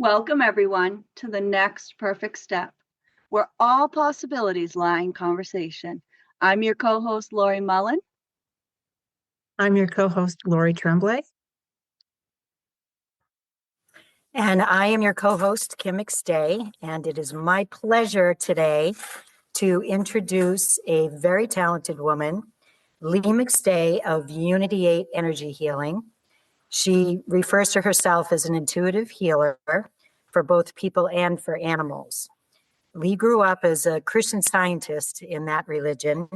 Welcome, everyone, to the next perfect step, where all possibilities lie in conversation. I'm your co-host, Laurie Mullen. I'm your co-host, Laurie Tremblay. And I am your co-host, Kim McStay, and it is my pleasure today to introduce a very talented woman, Leigh McStay of Unity 8 Energy Healing. She refers to herself as an intuitive healer for both people and for animals. Leigh grew up as a Christian Scientist in that religion,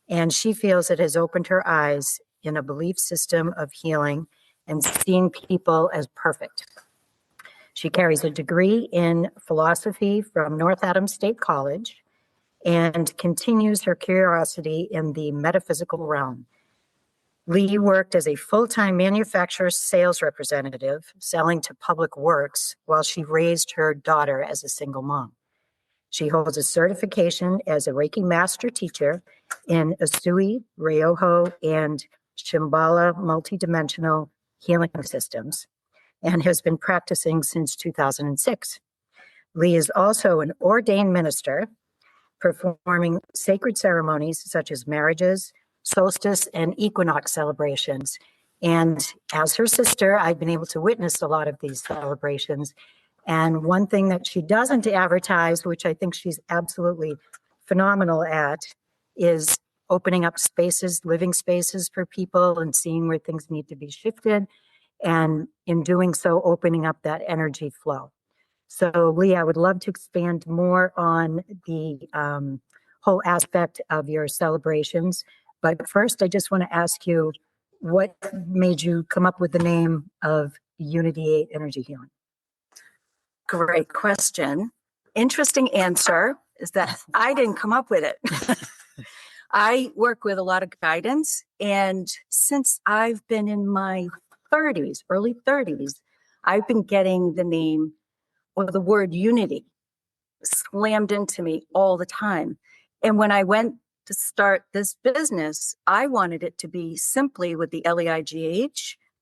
and she feels it has opened her eyes in a belief system of healing and seeing people as perfect. She carries a degree in philosophy from North Adams State College and continues her curiosity in the metaphysical realm. Leigh worked as a full-time manufacturer sales representative, selling to public works while she raised her daughter as a single mom. She holds a certification as a Reiki master teacher in Usui, and Shamballa multidimensional healing systems, and has been practicing since 2006. Leigh is also an ordained minister, performing sacred ceremonies such as marriages, solstice, and equinox celebrations. And as her sister, I've been able to witness a lot of these celebrations. And one thing that she doesn't advertise, which I think she's absolutely phenomenal at, is opening up spaces, living spaces for people and seeing where things need to be shifted. And in doing so, opening up that energy flow. So, Leigh, I would love to expand more on the whole aspect of your celebrations. But first, I just want to ask you, what made you come up with the name of Unity 8 Energy Healing? Great question. Interesting answer is that I didn't come up with it. I work with a lot of guidance, and since I've been in my 30s, early 30s, I've been getting the name or the word unity slammed into me all the time. And when I went to start this business, I wanted it to be simply with the Leigh,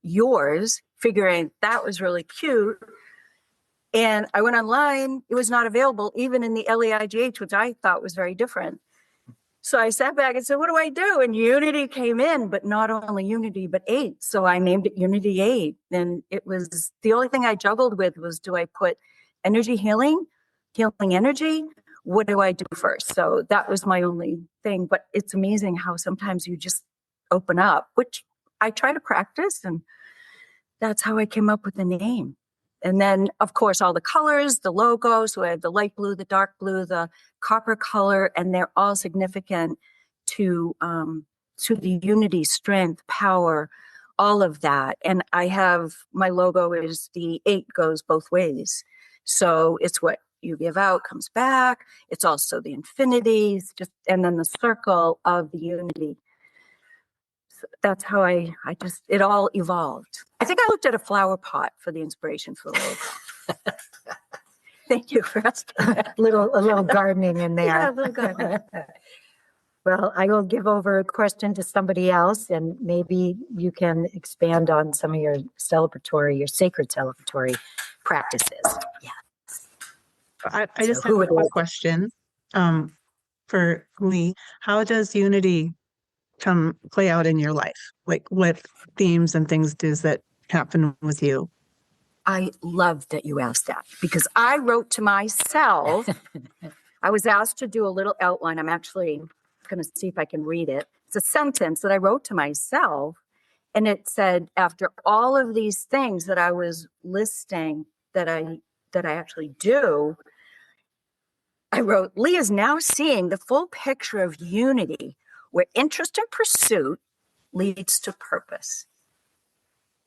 yours, figuring that was really cute. And I went online, it was not available even in the Leigh, which I thought was very different. So I sat back and said, what do I do? And Unity came in, but not only Unity, but 8. So I named it Unity 8. And it was the only thing I juggled with was, do I put energy healing energy? What do I do first? So that was my only thing. But it's amazing how sometimes you just open up, which I try to practice. And that's how I came up with the name. And then, of course, all the colors, the logo. So I have the light blue, the dark blue, the copper color, and they're all significant to the unity, strength, power, all of that. And I have, my logo is the 8 goes both ways. So it's what you give out comes back. It's also the infinities, and then the circle of the unity. So that's how it all evolved. I think I looked at a flower pot for the inspiration for the logo. Thank you for asking. A little gardening in there. Yeah, a little gardening. Well, I will give over a question to somebody else, and maybe you can expand on some of your sacred celebratory practices. Yeah. I just have a quick question for Leigh. How does unity play out in your life? Like, what themes and things does that happen with you? I love that you asked that, because I wrote to myself. I was asked to do a little outline. I'm actually going to see if I can read it. It's a sentence that I wrote to myself, and it said, after all of these things that I was listing that I actually do, I wrote, Leigh is now seeing the full picture of unity, where interest and pursuit leads to purpose.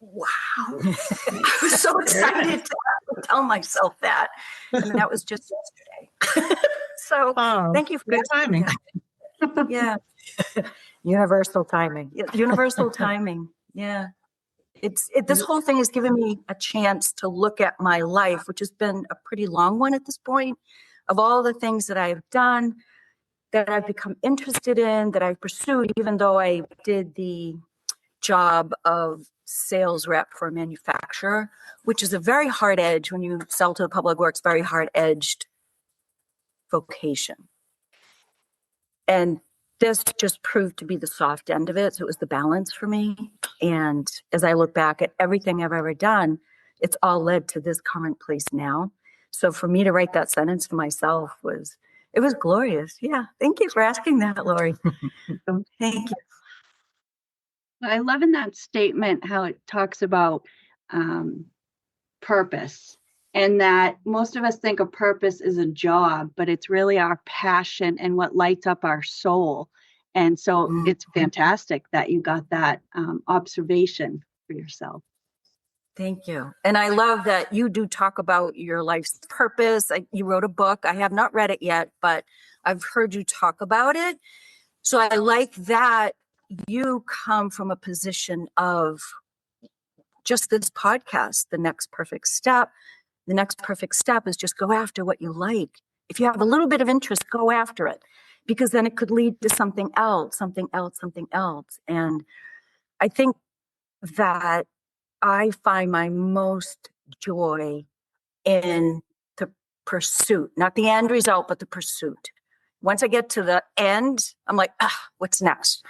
Wow. I was so excited to tell myself that. And that was just yesterday. So thank you for good timing. Yeah. Universal timing. Universal timing. Yeah. This whole thing has given me a chance to look at my life, which has been a pretty long one at this point, of all the things that I've done, that I've become interested in, that I've pursued, even though I did the job of sales rep for a manufacturer, which is a very hard edge when you sell to the public works, very hard edged vocation. And this just proved to be the soft end of it. So it was the balance for me. And as I look back at everything I've ever done, it's all led to this current place now. So for me to write that sentence to myself was glorious. Yeah. Thank you for asking that, Laurie. Thank you. I love in that statement how it talks about purpose, and that most of us think a purpose is a job, but it's really our passion and what lights up our soul. And so it's fantastic that you got that observation for yourself. Thank you. And I love that you do talk about your life's purpose. You wrote a book. I have not read it yet, but I've heard you talk about it. So I like that you come from a position of just this podcast, The Next Perfect Step. The next perfect step is just go after what you like. If you have a little bit of interest, go after it, because then it could lead to something else, something else, something else. And I think that I find my most joy in the pursuit, not the end result, but the pursuit. Once I get to the end, I'm like, what's next?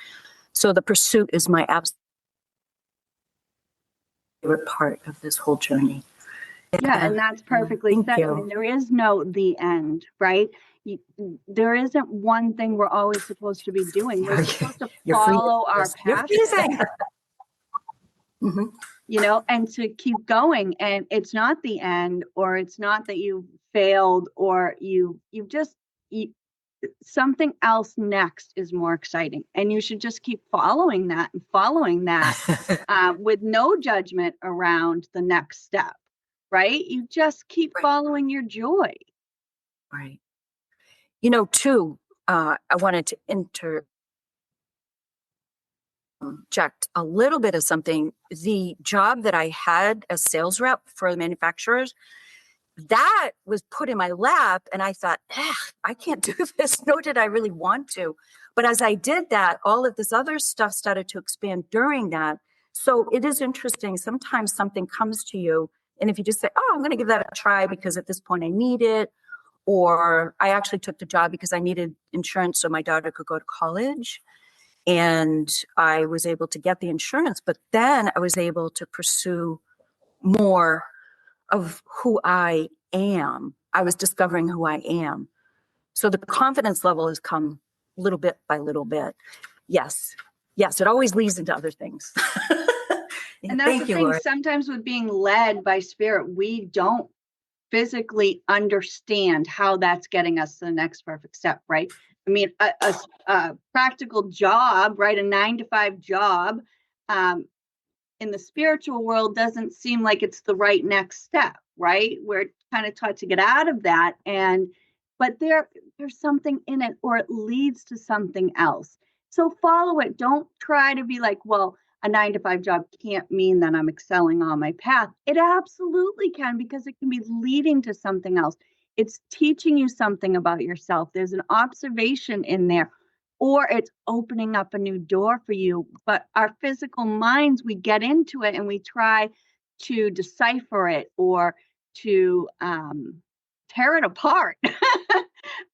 So the pursuit is my absolute favorite part of this whole journey. Yeah, and that's perfectly Thank said. you. I mean, there is no the end, right? There isn't one thing we're always supposed to be doing. We're supposed to follow our passion, you know, and to keep going. And it's not the end, or it's not that you failed, or you've just something else next is more exciting, and you should just keep following that and following that with no judgment around the next step. Right? You just keep following your joy. Right. You know, too, I wanted to interject a little bit of something. The job that I had as sales rep for the manufacturers, that was put in my lap, and I thought, I can't do this, nor did I really want to. But as I did that, all of this other stuff started to expand during that. So it is interesting. Sometimes something comes to you, and if you just say, I'm going to give that a try because at this point I need it, or I actually took the job because I needed insurance so my daughter could go to college, and I was able to get the insurance, but then I was able to pursue more of who I am. I was discovering who I am. So the confidence level has come little bit by little bit. Yes, it always leads into other things. And that's the thing. Laurie. Sometimes with being led by spirit, we don't physically understand how that's getting us to the next perfect step, right? I mean, a practical job, right? A 9-to-5 job in the spiritual world doesn't seem like it's the right next step, right? We're kind of taught to get out of that. But there's something in it, or it leads to something else. So follow it. Don't try to be like, well, a 9-to-5 job can't mean that I'm excelling on my path. It absolutely can, because it can be leading to something else. It's teaching you something about yourself. There's an observation in there, or it's opening up a new door for you. But our physical minds, we get into it and we try to decipher it or to tear it apart.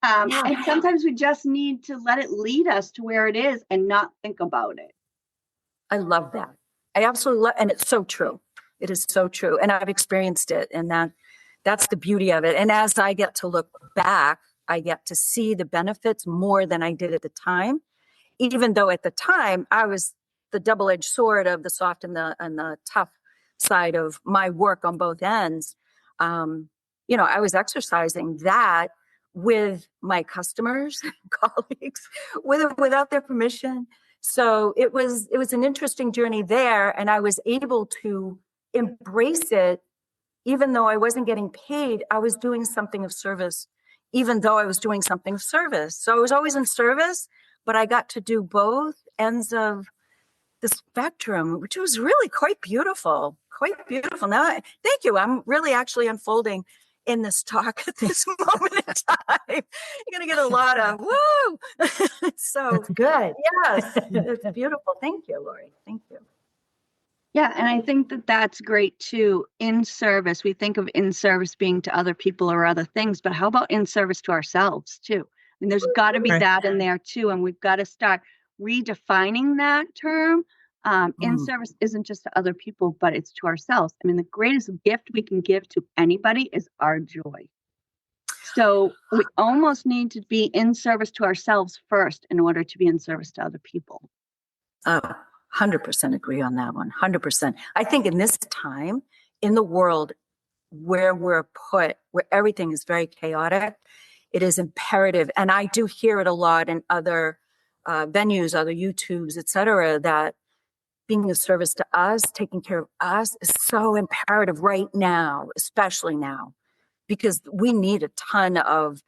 And sometimes we just need to let it lead us to where it is and not think about it. I love that. I absolutely love, and it's so true. It is so true. And I've experienced it, and that's the beauty of it. And as I get to look back, I get to see the benefits more than I did at the time, even though at the time I was the double-edged sword of the soft and the tough side of my work on both ends. I was exercising that with my customers, colleagues, without their permission. So it was an interesting journey there, and I was able to embrace it. Even though I wasn't getting paid, I was doing something of service, even though I was doing something of service. So I was always in service, but I got to do both ends of the spectrum, which was really quite beautiful. Now, thank you. I'm really actually unfolding in this talk at this moment in time. You're going to get a lot of woo. So That's good. yes, it's beautiful. Thank you, Laurie. Thank you. Yeah, and I think that that's great too. In service, we think of in service being to other people or other things, but how about in service to ourselves too? I mean, there's got to be Right. that in there too, and we've got to start redefining that term. In service isn't just to other people, but it's to ourselves. I mean, the greatest gift we can give to anybody is our joy. So we almost need to be in service to ourselves first in order to be in service to other people. Oh, 100% agree on that one. 100%. I think in this time in the world where we're put, where everything is very chaotic, it is imperative. And I do hear it a lot in other venues, other YouTubes, etc., that being of service to us, taking care of us is so imperative right now, especially now, because we need a ton of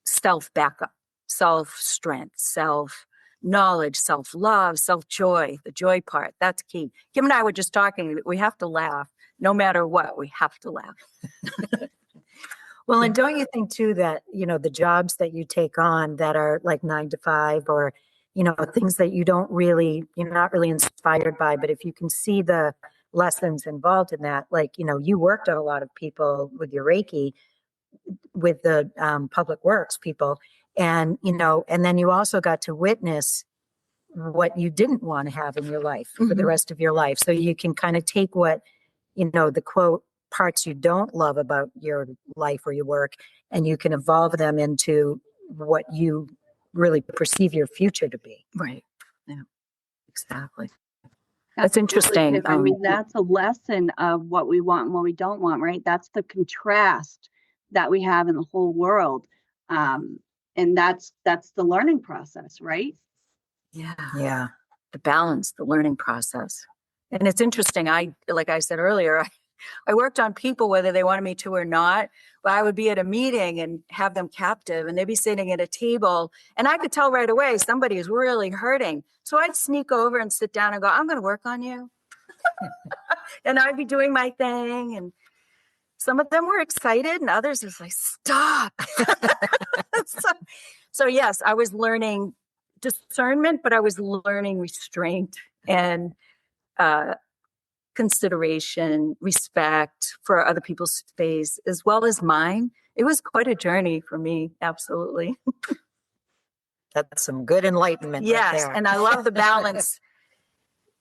self backup, self strength, self knowledge, self love, self joy, the joy part. That's key. Kim and I were just talking that we have to laugh no matter what. We have to laugh. Well, and don't you think too that, the jobs that you take on that are like 9 to 5 or, things that you're not really inspired by, but if you can see the lessons involved in that, like, you worked on a lot of people with your Reiki, with the public works people, and, and then you also got to witness what you didn't want to have in your life for the rest of your life. So you can kind of take what, the quote, parts you don't love about your life or your work, and you can evolve them into what you really perceive your future to be. Right. Yeah, exactly. That's interesting. I mean, that's a lesson of what we want and what we don't want, right? That's the contrast that we have in the whole world. And that's the learning process, right? Yeah. The balance, the learning process. And it's interesting. Like I said earlier, I worked on people, whether they wanted me to or not, but I would be at a meeting and have them captive, and they'd be sitting at a table, and I could tell right away somebody is really hurting. So I'd sneak over and sit down and go, I'm going to work on you. And I'd be doing my thing. And some of them were excited and others was like, stop. So yes, I was learning discernment, but I was learning restraint and consideration, respect for other people's space, as well as mine. It was quite a journey for me. Absolutely. That's some good enlightenment. Yes. Right there. And I love the balance,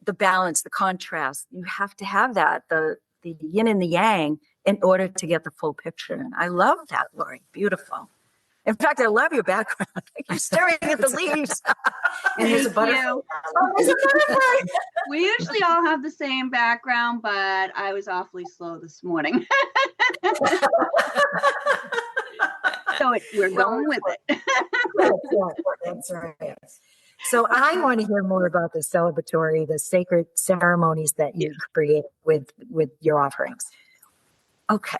the contrast. You have to have that, the yin and the yang in order to get the full picture. And I love that, Laurie. Beautiful. In fact, I love your background. You're staring at the leaves. And there's a butterfly. We usually all have the same background, but I was awfully slow this morning. So we're going with it. That's right. So I want to hear more about the celebratory, the sacred ceremonies that you create with your offerings. Okay.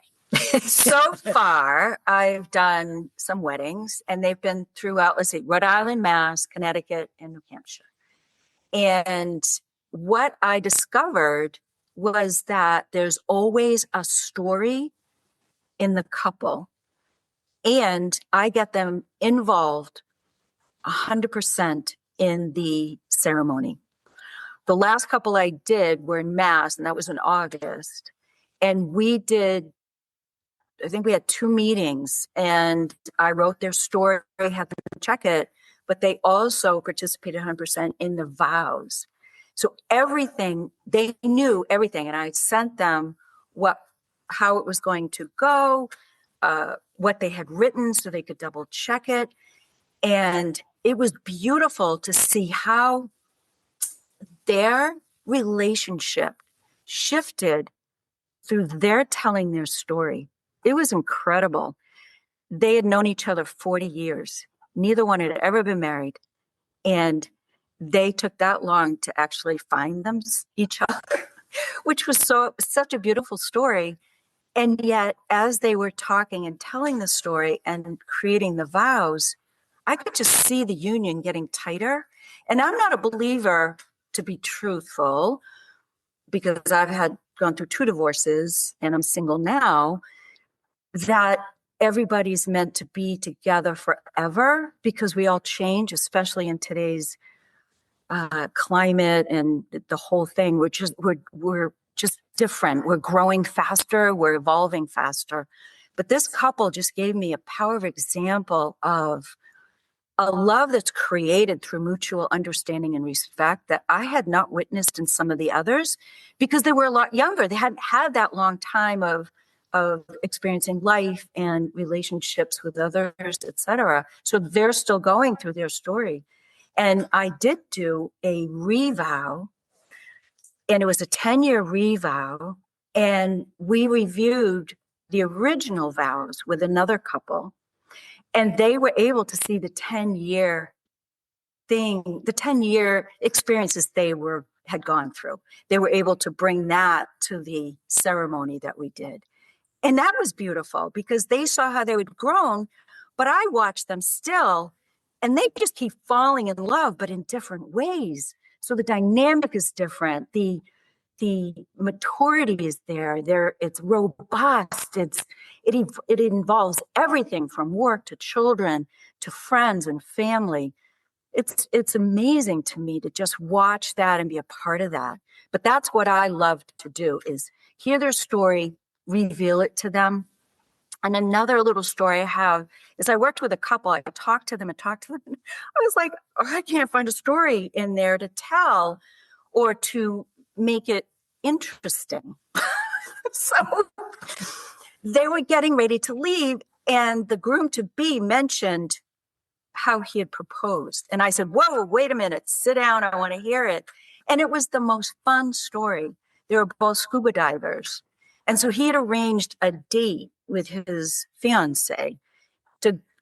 So far, I've done some weddings, and they've been throughout, let's see, Rhode Island, Mass, Connecticut, and New Hampshire. And what I discovered was that there's always a story in the couple, and I get them involved 100% in the ceremony. The last couple I did were in Mass, and that was in August. And I think we had 2 meetings, and I wrote their story, had them check it, but they also participated 100% in the vows. So everything, they knew everything, and I sent them how it was going to go, what they had written so they could double check it. And it was beautiful to see how their relationship shifted through their telling their story. It was incredible. They had known each other 40 years. Neither one had ever been married. And they took that long to actually find each other, which was such a beautiful story. And yet, as they were talking and telling the story and creating the vows, I could just see the union getting tighter. And I'm not a believer, to be truthful, because I've gone through 2 divorces and I'm single now, that everybody's meant to be together forever, because we all change, especially in today's climate and the whole thing. We're just different. We're growing faster. We're evolving faster. But this couple just gave me a powerful example of a love that's created through mutual understanding and respect that I had not witnessed in some of the others because they were a lot younger. They hadn't had that long time of experiencing life and relationships with others, etc. So they're still going through their story. And I did do a revow, and it was a 10-year revow, and we reviewed the original vows with another couple, and they were able to see the 10-year thing, the 10-year experiences they had gone through. They were able to bring that to the ceremony that we did. And that was beautiful because they saw how they had grown, but I watched them still, and they just keep falling in love, but in different ways. So the dynamic is different. The maturity is there. It's robust. It involves everything from work to children to friends and family. It's amazing to me to just watch that and be a part of that. But that's what I love to do, is hear their story, reveal it to them. And another little story I have is I worked with a couple. I talked to them. I was like, I can't find a story in there to tell or to make it interesting. So they were getting ready to leave, and the groom-to-be mentioned how he had proposed. And I said, whoa, wait a minute, sit down, I want to hear it. And it was the most fun story. They were both scuba divers. And so he had arranged a date with his fiance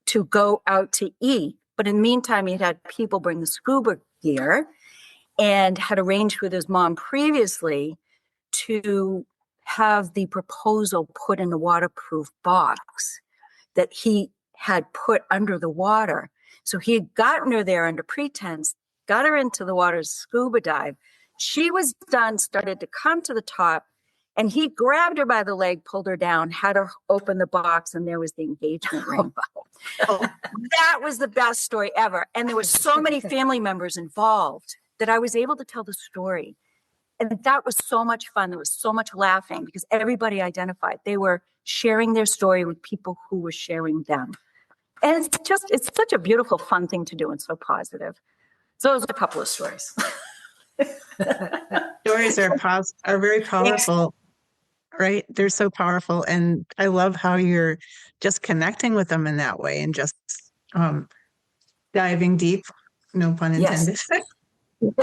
to go out to eat. But in the meantime, he had people bring the scuba gear and had arranged with his mom previously to have the proposal put in the waterproof box that he had put under the water. So he had gotten her there under pretense, got her into the water scuba dive. She was done, started to come to the top, and he grabbed her by the leg, pulled her down, had her open the box, and there was the engagement ring. That was the best story ever. And there were so many family members involved that I was able to tell the story. And that was so much fun. There was so much laughing because everybody identified. They were sharing their story with people who were sharing them. And it's such a beautiful, fun thing to do and so positive. So those are a couple of stories. Stories are very powerful, right? They're so powerful. And I love how you're just connecting with them in that way and just diving deep, no pun intended. Yes.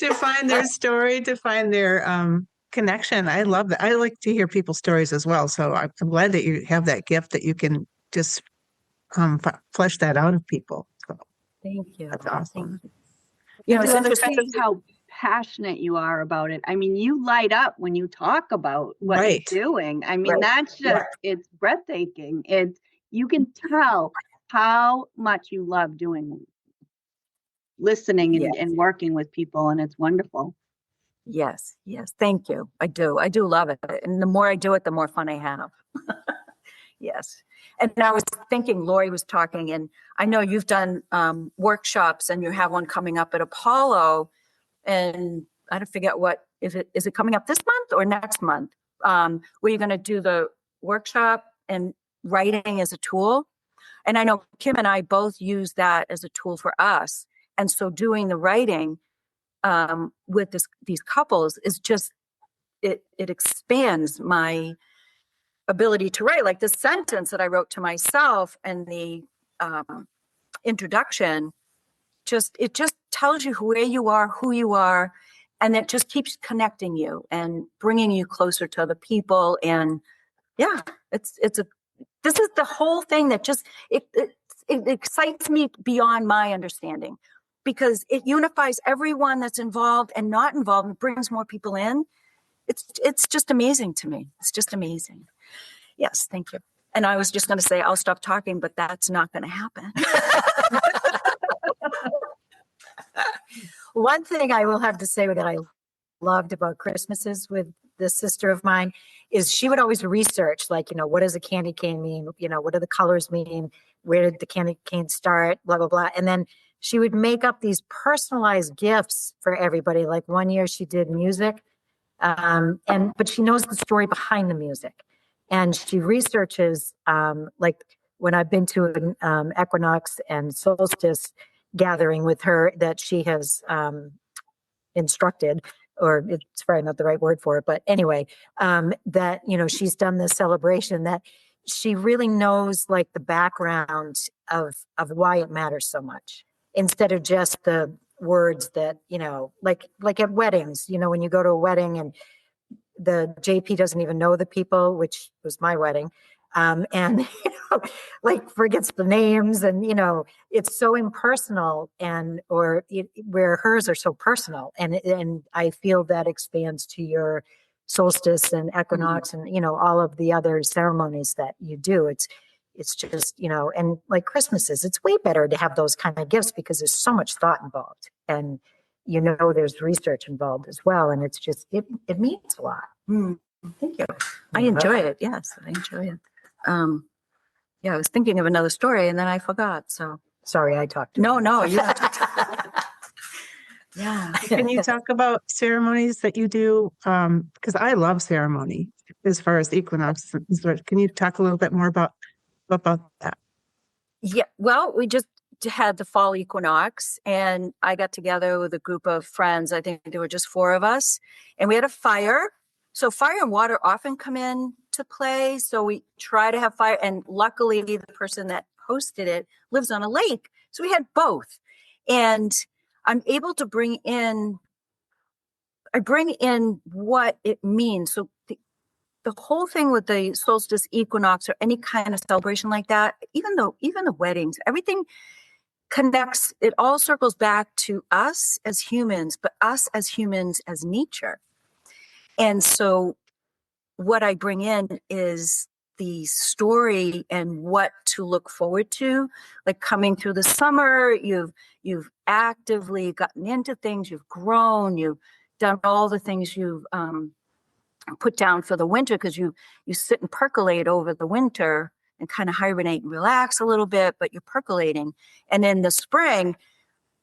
To find their story, to find their connection. I love that. I like to hear people's stories as well. So I'm glad that you have that gift that you can just flesh that out of people. So thank you. That's awesome. You know, it's interesting how passionate you are about it. I mean, you light up when you talk about what you're doing. I mean, that's just, it's breathtaking. You can tell how much you love listening and working with people, and it's wonderful. Yes. Thank you. I do love it. And the more I do it, the more fun I have. Yes. And I was thinking, Laurie was talking, and I know you've done workshops, and you have one coming up at Apollo, and I don't forget is it coming up this month or next month? Where you're going to do the workshop and writing as a tool. And I know Kim and I both use that as a tool for us. And so doing the writing with these couples is just, it expands my ability to write. Like the sentence that I wrote to myself and the introduction, it just tells you where you are, who you are, and it just keeps connecting you and bringing you closer to other people. And yeah, this is the whole thing that just, it excites me beyond my understanding, because it unifies everyone that's involved and not involved and brings more people in. It's just amazing to me. It's just amazing. Yes, thank you. And I was just going to say, I'll stop talking, but that's not going to happen. One thing I will have to say that I loved about Christmases with this sister of mine is she would always research, like, what does a candy cane mean? What do the colors mean? Where did the candy cane start? Blah, blah, blah. And then she would make up these personalized gifts for everybody. Like one year she did music, but she knows the story behind the music, and she researches, like when I've been to an equinox and solstice gathering with her that she has instructed, or it's probably not the right word for it, but anyway, that, she's done this celebration, that she really knows like the background of why it matters so much, instead of just the words that, like at weddings, when you go to a wedding and the JP doesn't even know the people, which was my wedding. And like forgets the names, and it's so impersonal, where hers are so personal, and I feel that expands to your solstice and equinox, and all of the other ceremonies that you do. It's just and like Christmases, it's way better to have those kind of gifts because there's so much thought involved, and there's research involved as well, and it's just it means a lot. Thank you. I enjoy it. Yes, I enjoy it. Yeah, I was thinking of another story and then I forgot. So Sorry, I talked. no, yeah. Yeah. Can you talk about ceremonies that you do? Because I love ceremony as far as the equinox. Can you talk a little bit more about that? Yeah. Well, we just had the fall equinox, and I got together with a group of friends. I think there were just 4 of us, and we had a fire. So fire and water often come in to play. So we try to have fire. And luckily, the person that hosted it lives on a lake. So we had both. And I'm able to bring in what it means. So the whole thing with the solstice equinox or any kind of celebration like that, even the weddings, everything connects, it all circles back to us as humans, but us as humans as nature. And so what I bring in is the story and what to look forward to. Like coming through the summer, you've actively gotten into things, you've grown, you've done all the things you've put down for the winter, because you sit and percolate over the winter and kind of hibernate and relax a little bit, but you're percolating. And in the spring,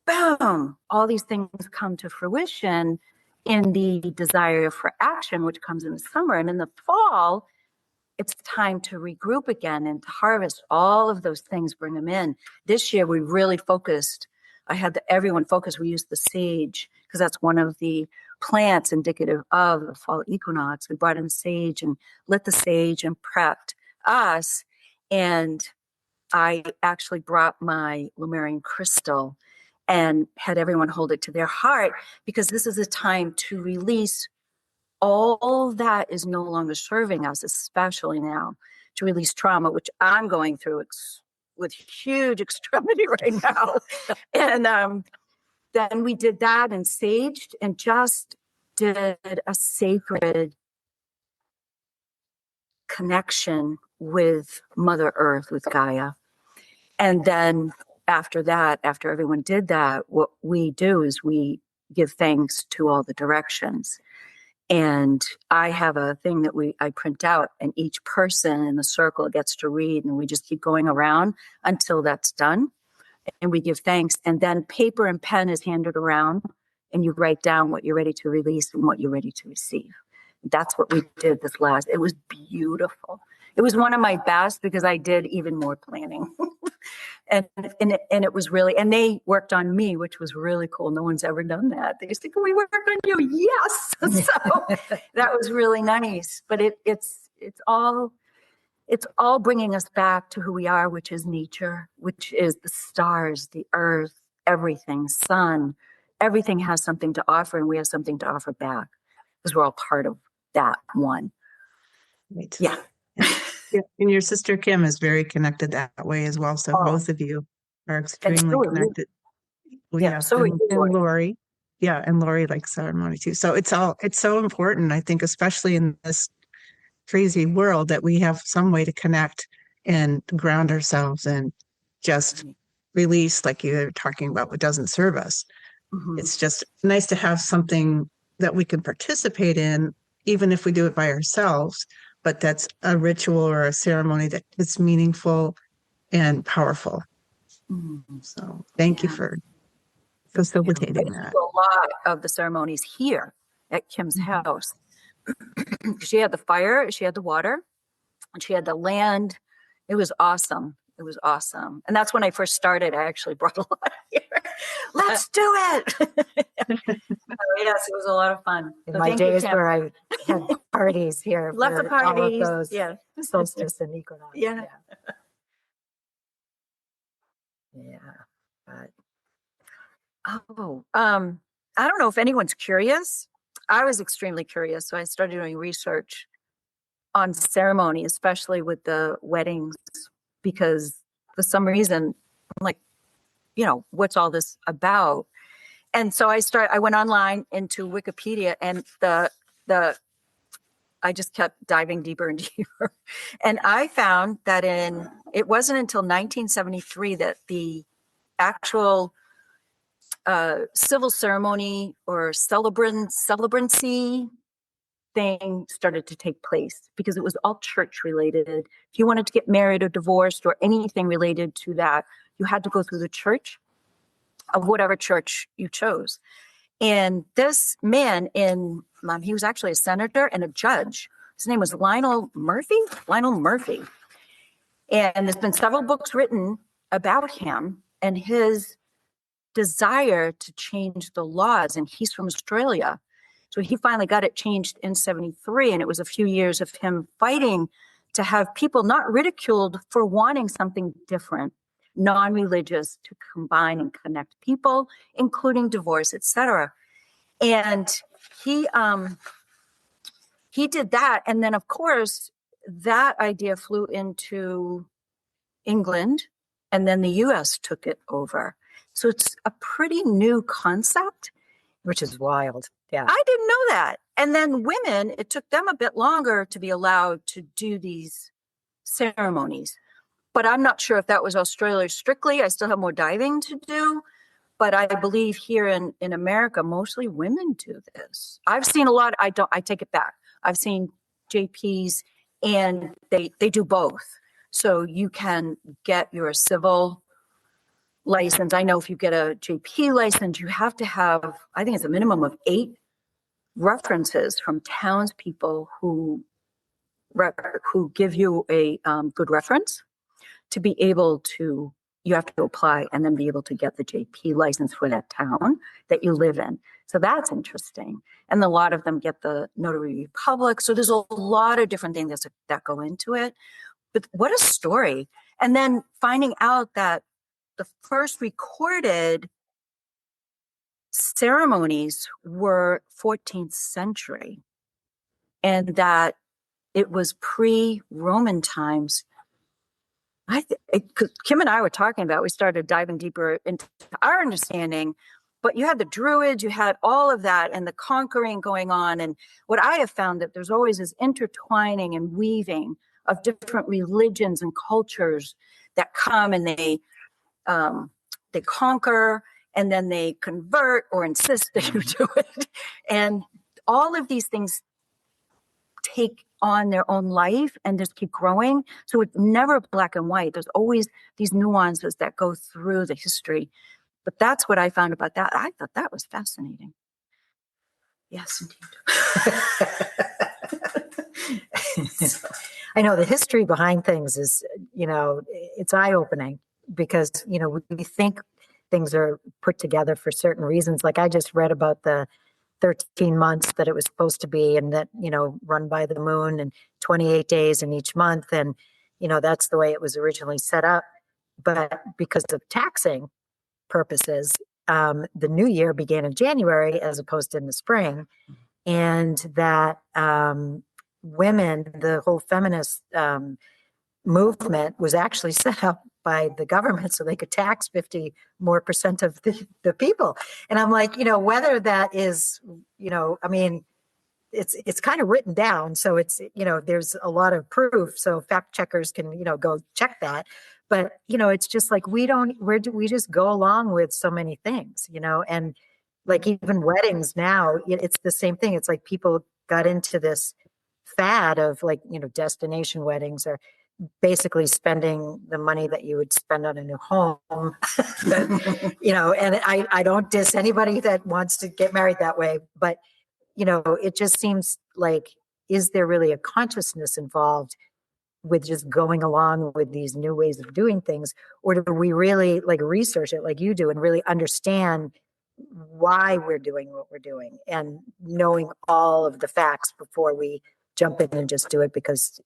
boom, all these things come to fruition in the desire for action, which comes in the summer. And in the fall, it's time to regroup again and to harvest all of those things, bring them in. This year, we really focused. I had everyone focus. We used the sage because that's one of the plants indicative of the fall equinox. We brought in sage and lit the sage and prepped us. And I actually brought my Lemurian crystal and had everyone hold it to their heart, because this is a time to release all that is no longer serving us, especially now, to release trauma, which I'm going through with huge extremity right now. And then we did that and saged and just did a sacred connection with Mother Earth, with Gaia. And then after that, after everyone did that, what we do is we give thanks to all the directions. And I have a thing that I print out, and each person in the circle gets to read, and we just keep going around until that's done. And we give thanks. And then paper and pen is handed around, and you write down what you're ready to release and what you're ready to receive. That's what we did this last. It was beautiful. It was one of my best because I did even more planning. and it was really, and they worked on me, which was really cool. No one's ever done that. They just think, we work on you. Yes. So that was really nice. But it's all bringing us back to who we are, which is nature, which is the stars, the earth, everything, sun. Everything has something to offer, and we have something to offer back because we're all part of that one. Right. Yeah. And your sister Kim is very connected that way as well. So both of you are extremely connected. Well, yeah. So and Laurie. Yeah, and Laurie likes ceremony too. So it's so important, I think, especially in this crazy world, that we have some way to connect and ground ourselves and just release, like you're talking about, what doesn't serve us. Mm-hmm. It's just nice to have something that we can participate in, even if we do it by ourselves, but that's a ritual or a ceremony that is meaningful and powerful. So thank you for facilitating I that. do a lot of the ceremonies here at Kim's house. She had the fire, she had the water, and she had the land. It was awesome. It was awesome. And that's when I first started. I actually brought a lot here. Let's do it. Yes, it was a lot of fun. In So my thank you, days Kim. where I had parties here Lots of for all of parties. those Yeah. solstice and equinox. Yeah. Yeah. But Oh, I don't know if anyone's curious. I was extremely curious, so I started doing research on ceremony, especially with the weddings, because for some reason, I'm like, what's all this about? And so I went online into Wikipedia, and I just kept diving deeper and deeper. And I found that it wasn't until 1973 that the actual civil ceremony or celebrancy thing started to take place, because it was all church related. If you wanted to get married or divorced or anything related to that, you had to go through the church of whatever church you chose. And this man he was actually a senator and a judge. His name was Lionel Murphy. And there's been several books written about him and his desire to change the laws. And he's from Australia. So he finally got it changed in 73. And it was a few years of him fighting to have people not ridiculed for wanting something different, non-religious, to combine and connect people, including divorce, etc. And he did that. And then, of course, that idea flew into England, and then the US took it over. So it's a pretty new concept. which is wild. Yeah. I didn't know that. And then women, it took them a bit longer to be allowed to do these ceremonies. But I'm not sure if that was Australia strictly. I still have more diving to do. But I believe here in America, mostly women do this. I've seen a lot. I take it back. I've seen JPs, and they do both. So you can get your civil license. I know if you get a JP license, you have to have, I think it's a minimum of 8 references from townspeople who give you a good reference to be able to, you have to apply and then be able to get the JP license for that town that you live in. So that's interesting. And a lot of them get the notary public. So there's a lot of different things that go into it. But what a story. And then finding out that the first recorded ceremonies were 14th century, and that it was pre-Roman times. Kim and I were talking about, we started diving deeper into our understanding, but you had the Druids, you had all of that and the conquering going on. And what I have found that there's always this intertwining and weaving of different religions and cultures that come and they conquer, and then they convert or insist that you do it. And all of these things take on their own life and just keep growing. So it's never black and white. There's always these nuances that go through the history. But that's what I found about that. I thought that was fascinating. Yes, indeed. I know the history behind things is, it's eye-opening because, we think things are put together for certain reasons. Like I just read about the 13 months that it was supposed to be, and that, run by the moon, and 28 days in each month. And, that's the way it was originally set up. But because of taxing purposes, the new year began in January as opposed to in the spring. And that women, the whole feminist movement was actually set up by the government so they could tax 50% more of the people. And I'm like, whether that is, it's kind of written down. So it's, there's a lot of proof. So fact checkers can, go check that. But, it's just like, we just go along with so many things, and like even weddings now, it's the same thing. It's like people got into this fad of like, destination weddings, or basically spending the money that you would spend on a new home. And I don't diss anybody that wants to get married that way, but it just seems like, is there really a consciousness involved with just going along with these new ways of doing things? Or do we really research it like you do and really understand why we're doing what we're doing and knowing all of the facts before we jump in and just do it because,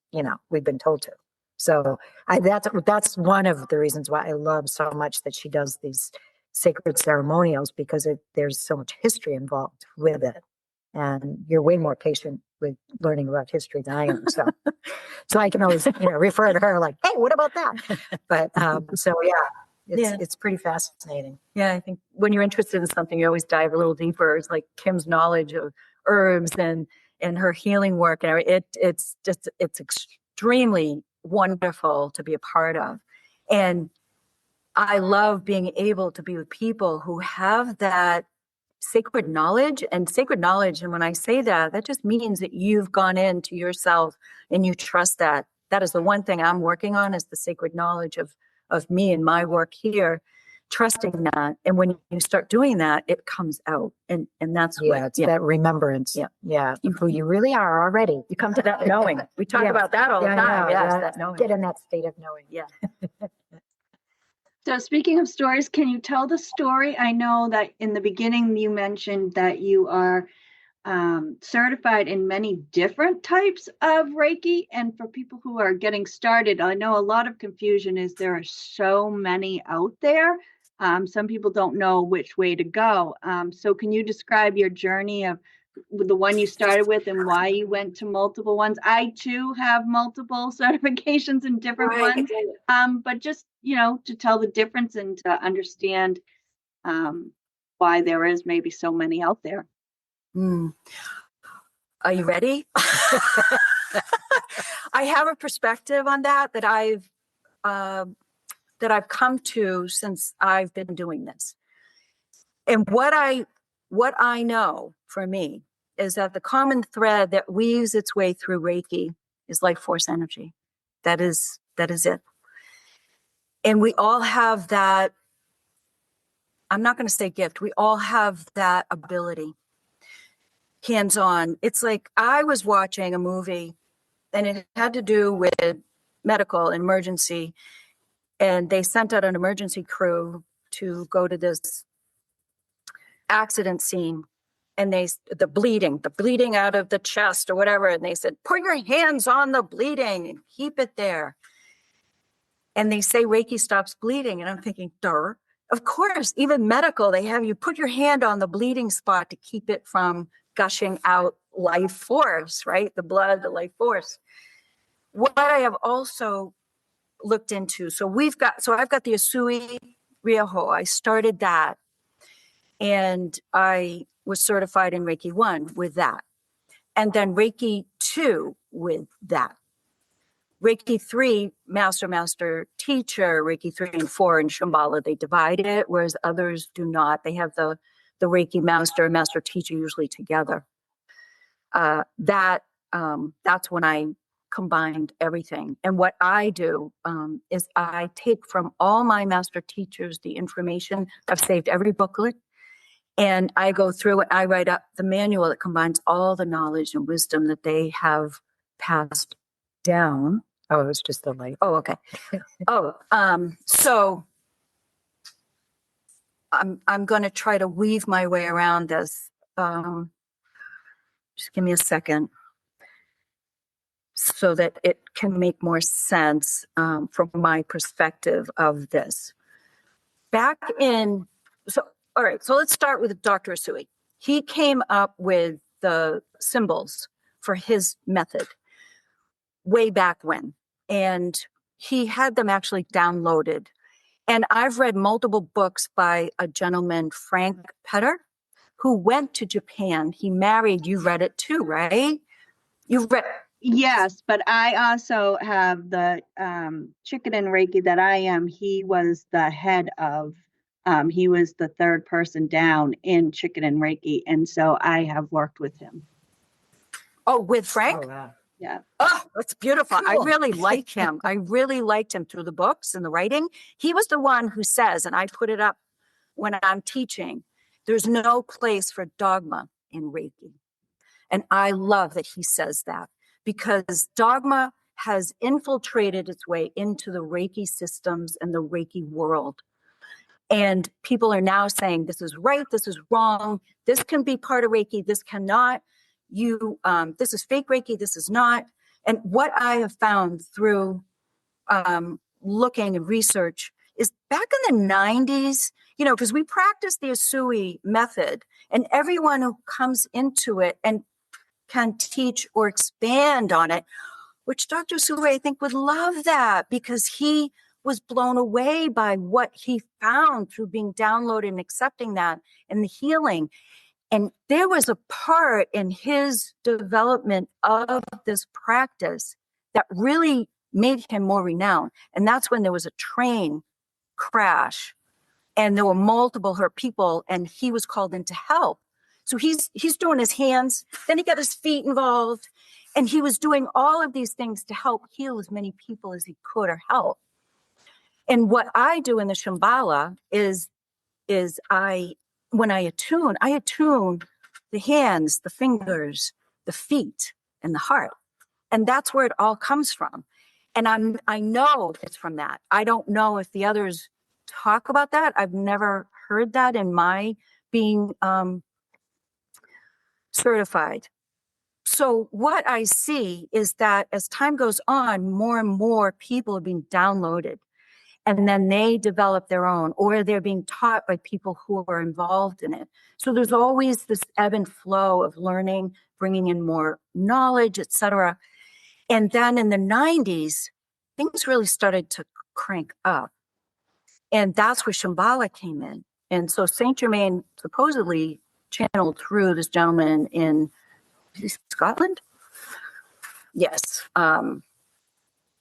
we've been told to? So that's one of the reasons why I love so much that she does these sacred ceremonials, because there's so much history involved with it. And you're way more patient with learning about history than I am. So I can always, refer to her like, hey, what about that? But it's pretty fascinating. Yeah, I think when you're interested in something, you always dive a little deeper. It's like Kim's knowledge of herbs and her healing work, and it's extremely wonderful to be a part of. And I love being able to be with people who have that sacred knowledge. And when I say that, that just means that you've gone into yourself and you trust that. That is the one thing I'm working on, is the sacred knowledge of me and my work here, trusting that. And when you start doing that, it comes out. And that's that remembrance. Yeah. Who you really are already. You come to that knowing. We talk about that all the time. Yes, that knowing. Get in that state of knowing. Yeah. So speaking of stories, can you tell the story? I know that in the beginning you mentioned that you are certified in many different types of Reiki. And for people who are getting started, I know a lot of confusion is there are so many out there. Some people don't know which way to go. So can you describe your journey of the one you started with and why you went to multiple ones? I too have multiple certifications in different ones, but just, to tell the difference and to understand why there is maybe so many out there. Are you ready? I have a perspective on that I've come to since I've been doing this. And what I know for me is that the common thread that weaves its way through Reiki is life force energy. That is it. And we all have that, I'm not going to say gift, we all have that ability, hands-on. It's like I was watching a movie and it had to do with medical emergency, and they sent out an emergency crew to go to this accident scene, and the bleeding out of the chest or whatever, and they said, put your hands on the bleeding and keep it there. And they say Reiki stops bleeding, and I'm thinking, duh. Of course, even medical, they have you put your hand on the bleeding spot to keep it from gushing out life force, right? The blood, the life force. What I have also looked into, so I've got the Usui Ryoho. I started that, and I was certified in Reiki 1 with that, and then Reiki 2 with that. Reiki 3, master, teacher, Reiki 3 and 4 in Shamballa, they divide it, whereas others do not. They have the Reiki master and master teacher usually together. That's when I combined everything. And what I do is I take from all my master teachers the information. I've saved every booklet, and I go through it. I write up the manual that combines all the knowledge and wisdom that they have passed down. Oh, it was just the light. Oh, okay. So I'm going to try to weave my way around this. Just give me a second so that it can make more sense from my perspective of this. All right, so let's start with Dr. Usui. He came up with the symbols for his method way back when, and he had them actually downloaded. And I've read multiple books by a gentleman, Frank Petter, who went to Japan. He married, you read it too, right? You've read. Yes, but I also have the Chicken and Reiki that I am. He was the head of, he was the third person down in Chicken and Reiki. And so I have worked with him. Oh, with Frank? Oh, wow. Yeah. Oh, It's beautiful. I Cool. really like him. I really liked him through the books and the writing. He was the one who says, and I put it up when I'm teaching, there's no place for dogma in Reiki. And I love that he says that, because dogma has infiltrated its way into the Reiki systems and the Reiki world. And people are now saying, this is right, this is wrong, this can be part of Reiki, this cannot. This is fake Reiki, this is not. And what I have found through looking and research is back in the 90s, because we practice the Usui method, and everyone who comes into it and can teach or expand on it, which Dr. Usui, I think, would love that, because he was blown away by what he found through being downloaded and accepting that and the healing. And there was a part in his development of this practice that really made him more renowned. And that's when there was a train crash and there were multiple hurt people, and he was called in to help. So he's doing his hands, then he got his feet involved, and he was doing all of these things to help heal as many people as he could or help. And what I do in the Shamballa is when I attune the hands, the fingers, the feet, and the heart. And that's where it all comes from. And I know it's from that. I don't know if the others talk about that. I've never heard that in my being certified. So what I see is that as time goes on, more and more people are being downloaded, and then they develop their own, or they're being taught by people who are involved in it. So there's always this ebb and flow of learning, bringing in more knowledge, etc. And then in the 90s, things really started to crank up. And that's where Shamballa came in. And so Saint Germain supposedly channeled through this gentleman in Scotland? Yes.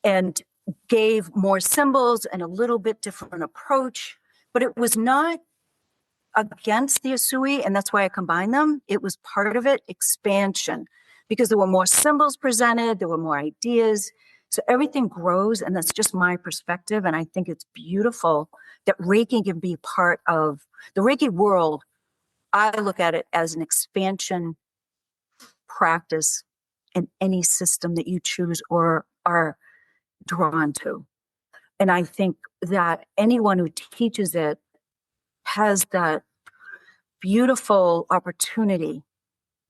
And gave more symbols and a little bit different approach, but it was not against the Usui, and that's why I combine them. It was part of it, expansion, because there were more symbols presented, there were more ideas. So everything grows, and that's just my perspective. And I think it's beautiful that Reiki can be part of the Reiki world. I look at it as an expansion practice in any system that you choose or are drawn to. And I think that anyone who teaches it has that beautiful opportunity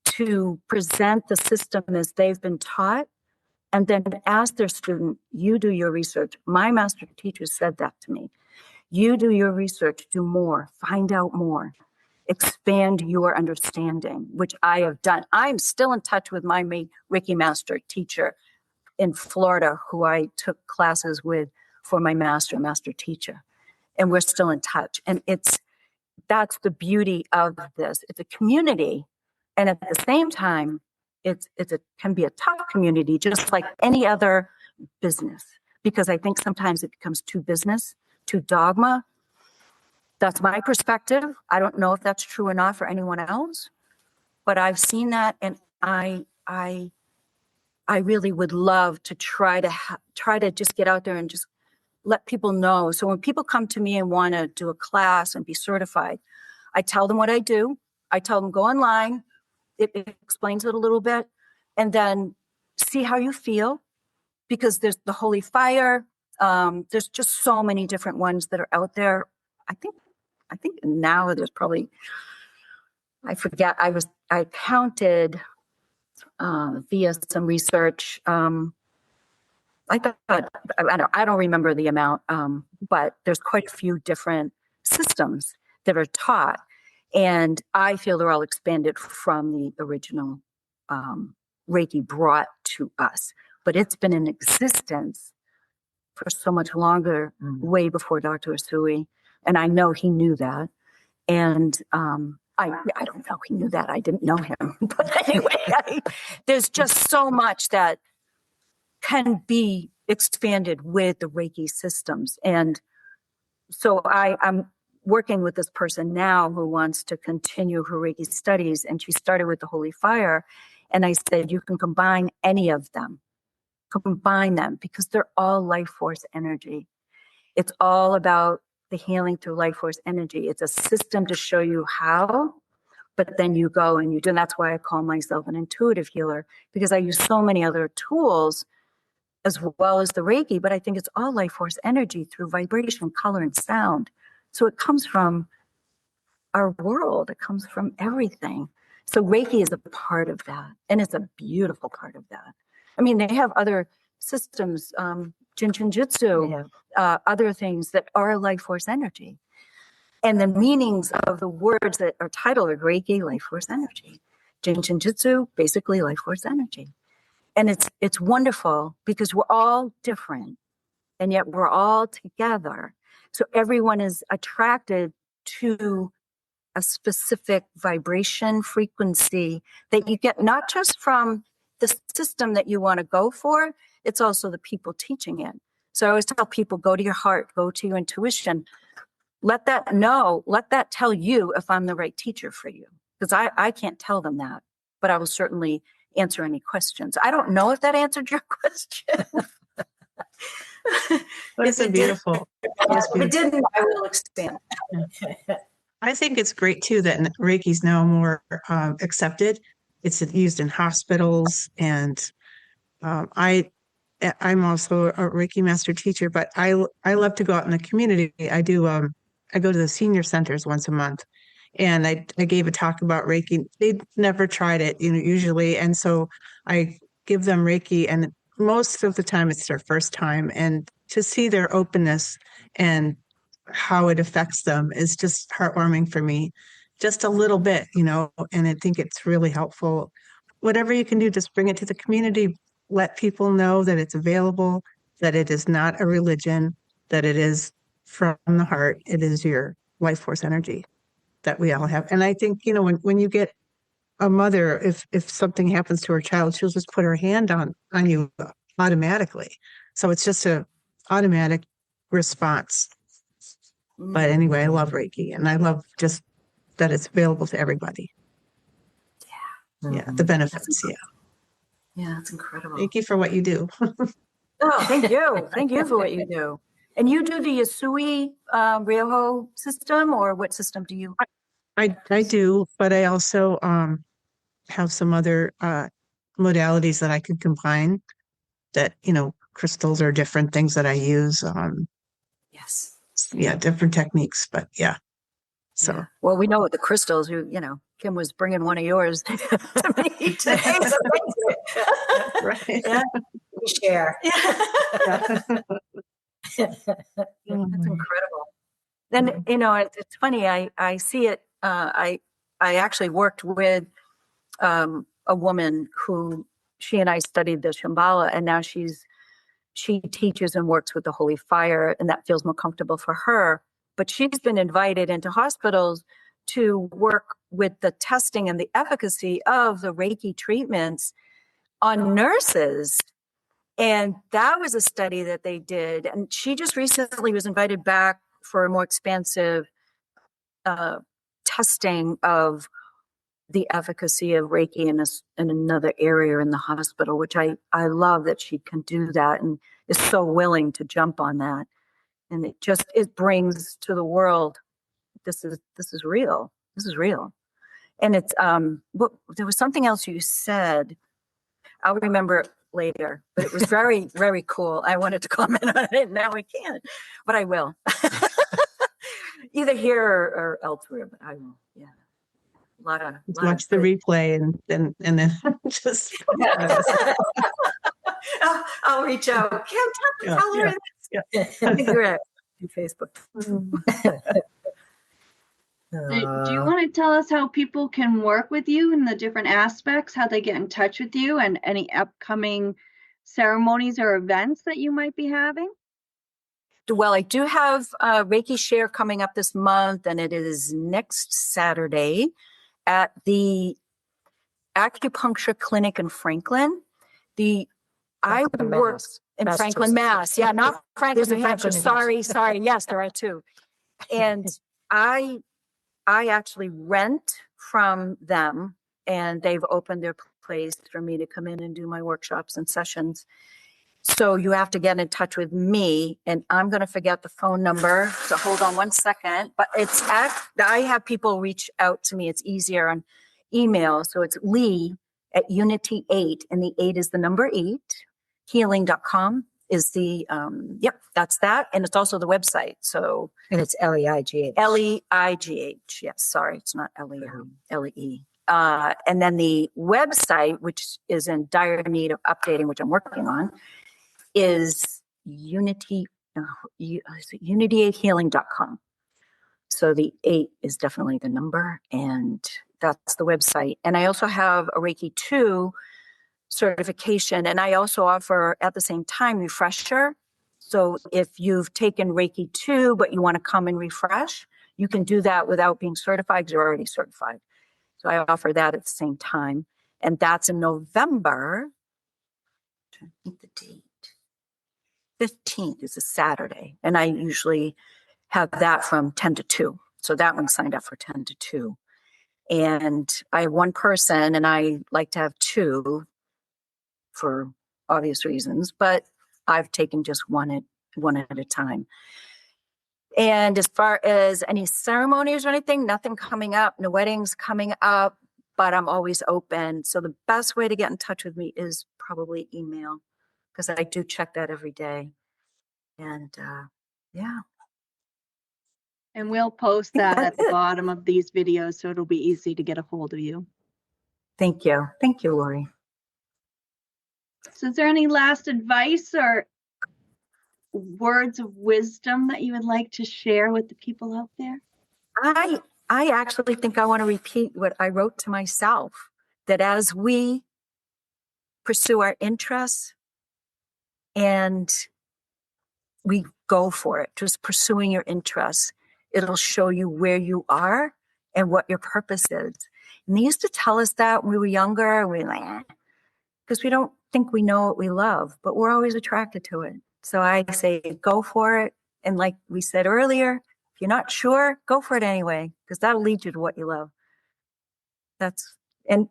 to present the system as they've been taught, and then ask their student, you do your research. My master teacher said that to me. You do your research, do more, find out more, expand your understanding, which I have done. I'm still in touch with my Reiki master teacher in Florida, who I took classes with for my master teacher. And we're still in touch. And that's the beauty of this. It's a community. And at the same time, it can be a tough community, just like any other business, because I think sometimes it becomes too business, too dogma. That's my perspective. I don't know if that's true or not for anyone else, but I've seen that, and I really would love to try to just get out there and just let people know. So when people come to me and want to do a class and be certified, I tell them what I do. I tell them go online. It explains it a little bit, and then see how you feel, because there's the holy fire. There's just so many different ones that are out there. I think now there's probably, I forget, I counted via some research. I don't remember the amount, but there's quite a few different systems that are taught. And I feel they're all expanded from the original Reiki brought to us. But it's been in existence for so much longer, way before Dr. Usui. And I know he knew that. And I don't know he knew that. I didn't know him. But anyway, there's just so much that can be expanded with the Reiki systems. And so I'm working with this person now who wants to continue her Reiki studies, and she started with the Holy Fire. And I said, you can combine any of them. combine them because they're all life force energy. It's all about the healing through life force energy. It's a system to show you how, but then you go and you do. And that's why I call myself an intuitive healer, because I use so many other tools as well as the Reiki, but I think it's all life force energy through vibration, color, and sound. So it comes from our world. It comes from everything. So Reiki is a part of that, and it's a beautiful part of that. I mean, they have other systems, Jitsu, other things that are life force energy. And the meanings of the words that are titled are Reiki, life force energy. Jitsu, basically life force energy. And it's wonderful because we're all different, and yet we're all together. So everyone is attracted to a specific vibration frequency that you get not just from the system that you want to go for, it's also the people teaching it. So I always tell people, go to your heart, go to your intuition. Let that know, let that tell you if I'm the right teacher for you. Because I can't tell them that, but I will certainly answer any questions. I don't know if that answered your question. But it's beautiful. If it didn't, I will expand. I think it's great too that Reiki's now more accepted. It's used in hospitals, and I'm also a Reiki master teacher, but I love to go out in the community. I do. I go to the senior centers once a month, and I gave a talk about Reiki. They'd never tried it, usually, and so I give them Reiki, and most of the time it's their first time, and to see their openness and how it affects them is just heartwarming for me, just a little bit, and I think it's really helpful. Whatever you can do, just bring it to the community, let people know that it's available, that it is not a religion, that it is from the heart. It is your life force energy that we all have. And I think, when you get a mother, if something happens to her child, she'll just put her hand on you automatically. So it's just a automatic response. But anyway, I love Reiki, and I love just that it's available to everybody. Yeah, the benefits. Yeah, it's incredible. Thank you for what you do. Oh, thank you. Thank you for what you do. And you do the Usui Ryoho system, or what system do you? I do, but I also have some other modalities that I could combine that, crystals are different things that I use. Yes. Yeah, different techniques, but yeah. So, yeah. Well, we know with the crystals, Kim was bringing one of yours to me today. right. Yeah, we share. That's incredible. Then, it's funny. I see it. I actually worked with a woman who she and I studied the Shamballa, and now she teaches and works with the Holy Fire, and that feels more comfortable for her. But she's been invited into hospitals to work with the testing and the efficacy of the Reiki treatments on nurses. And that was a study that they did. And she just recently was invited back for a more expansive testing of the efficacy of Reiki in another area in the hospital, which I love that she can do that and is so willing to jump on that. And it brings to the world, this is real. This is real. And it's, there was something else you said. I'll remember it later, but it was very, very cool. I wanted to comment on it. Now I can't, but I will. Either here or elsewhere, but I will. Yeah. Watch the replay and then just. I'll reach out. Kim, tell her. You're at Facebook. Do you want to tell us how people can work with you in the different aspects, how they get in touch with you, and any upcoming ceremonies or events that you might be having? Well, I do have Reiki Share coming up this month, and it is next Saturday at the acupuncture clinic in Franklin. I work in Franklin, Mass. Yeah, not Franklin, New Hampshire. Sorry. Yes, there are two. And I actually rent from them, and they've opened their place for me to come in and do my workshops and sessions. So you have to get in touch with me, and I'm going to forget the phone number. So hold on one second. But I have people reach out to me. It's easier on email. So it's Leigh at Unity 8, and the 8 is the number 8. Healing.com is the, that's that. And it's also the website. So, And it's Leigh. Leigh. Yes, sorry, it's not Lee. And then the website, which is in dire need of updating, which I'm working on, is unity8healing.com. So the 8 is definitely the number, and that's the website. And I also have a Reiki 2 certification, and I also offer at the same time refresher. So if you've taken Reiki 2, but you want to come and refresh, you can do that without being certified because you're already certified. So I offer that at the same time. And that's in November. I think the date. 15th is a Saturday. And I usually have that from 10 to 2. So that one signed up for 10 to 2. And I have one person, and I like to have 2 for obvious reasons, but I've taken just one at a time. And as far as any ceremonies or anything, nothing coming up, no weddings coming up, but I'm always open. So the best way to get in touch with me is probably email, because I do check that every day. And yeah. And we'll post that at the bottom of these videos so it'll be easy to get a hold of you. Thank you. Thank you, Laurie. So is there any last advice or words of wisdom that you would like to share with the people out there? I actually think I want to repeat what I wrote to myself, that as we pursue our interests and we go for it, just pursuing your interests, it'll show you where you are and what your purpose is. And they used to tell us that when we were younger, we were like, because we don't think we know what we love, but we're always attracted to it. So I say, go for it. And like we said earlier, if you're not sure, go for it anyway, because that'll lead you to what you love. And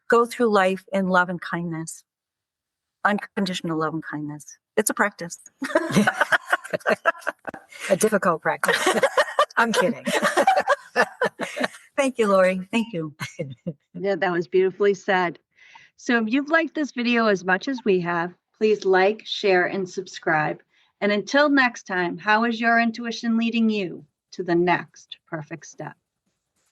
go through life in love and kindness, unconditional love and kindness. It's a practice. A difficult practice. I'm kidding. Thank you, Laurie. Thank you. Yeah, that was beautifully said. So if you've liked this video as much as we have, please like, share, and subscribe. And until next time, how is your intuition leading you to the next perfect step?